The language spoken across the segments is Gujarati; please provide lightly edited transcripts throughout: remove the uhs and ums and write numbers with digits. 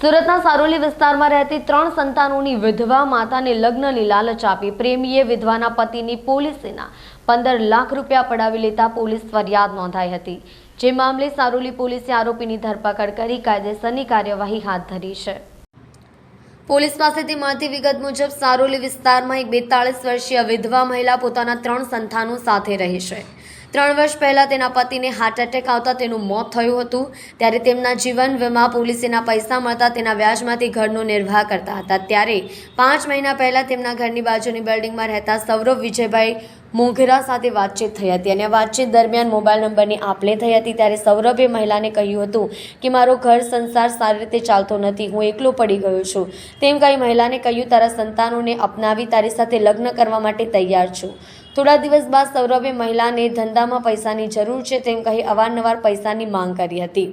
સુરતના સારોલી વિસ્તારમાં રહેતી 3 સંતાનોની વિધવા માતાને લગ્નની લાલચ આપી પ્રેમીએ વિધવાના પતિની પોલીસેના 15 લાખ રૂપિયા પડાવી લેતા પોલીસ ફરિયાદ નોંધાઈ હતી। જે મામલે સારોલી પોલીસે આરોપીની ધરપકડ કરી કાયદેસરની કાર્યવાહી હાથ ધરી છે। પોલીસ પાસેથી મળતી વિગત મુજબ સારોલી વિસ્તારમાં એક 42 વર્ષીય વિધવા મહિલા પોતાના 3 સંતાનો સાથે રહે છે। 3 વર્ષ પહેલા તેના પતિને હાર્ટ એટેક આવતા તેનું મોત થયું હતું। ત્યારે તેમના જીવન વીમા પોલિસીના પૈસા મળતા તેના વ્યાજમાંથી ઘરનો નિર્વાહ કરતા હતા। ત્યારે 5 મહિના પહેલા તેમના ઘરની બાજુની બિલ્ડિંગમાં રહેતા સૌરવ વિજયભાઈ મોઘરા સાથે વાતચીત થઈ હતી અને વાતચીત દરમિયાન મોબાઈલ નંબરની આપ-લે થઈ હતી। ત્યારે સૌરભે મહિલાને કહ્યું હતું કે મારો ઘર સંસાર સારી રીતે ચાલતો નથી, હું એકલો પડી ગયો છું। તેમ કહી મહિલાને કહ્યું તારા સંતાનોને અપનાવી તારી સાથે લગ્ન કરવા માટે તૈયાર છું। થોડા દિવસ બાદ સૌરભે મહિલાને ધંધામાં પૈસાની જરૂર છે તેમ કહી અવારનવાર પૈસાની માંગ કરી હતી।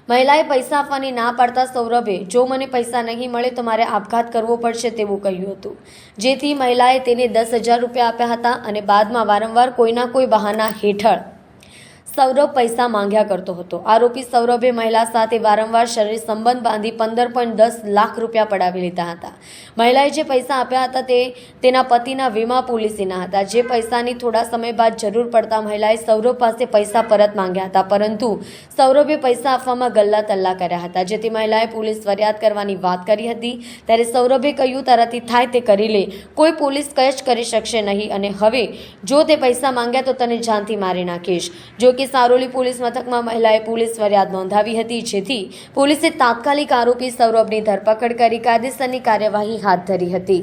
મહિલાએ પૈસા આપવાની ના પાડતા સૌરભે જો મને પૈસા નહીં મળે તો મારે આપઘાત કરવો પડશે તેવું કહ્યું હતું। જેથી મહિલાએ તેને 10,000 રૂપિયા આપ્યા હતા અને બાદમાં વારંવાર કોઈના કોઈ બહાના હેઠળ સૌરભ પૈસા માંગ્યા કરતો હતો। આરોપી સૌરભે મહિલા સાથે વારંવાર શરીર સંબંધ બાંધી 15.10 લાખ રૂપિયા પડાવી લીધા હતા। મહિલાએ જે પૈસા આપ્યા હતા તે તેના પતિના વીમા પોલિસીના હતા। જે પૈસાની થોડા સમય બાદ જરૂર પડતા મહિલાએ સૌરભ પાસે પૈસા પરત માંગ્યા હતા, પરંતુ સૌરભે પૈસા આપવામાં ગલ્લા તલ્લા કર્યા હતા। જેથી મહિલાએ પોલીસ ફરિયાદ કરવાની વાત કરી હતી। ત્યારે સૌરભે કહ્યું તારાથી થાય તે કરી લે, કોઈ પોલીસ કંઈ જ કરી શકશે નહીં અને હવે જો તે પૈસા માંગ્યા તો તને જાનથી મારી નાખીશ। જો કે સારોલી પોલીસ મથકમાં મહિલાએ પોલીસ ફરિયાદ નોંધાવી હતી, જેથી પોલીસે તાત્કાલિક આરોપી સૌરભની ધરપકડ કરી કાયદેસરની કાર્યવાહી હાથ ધરી હતી।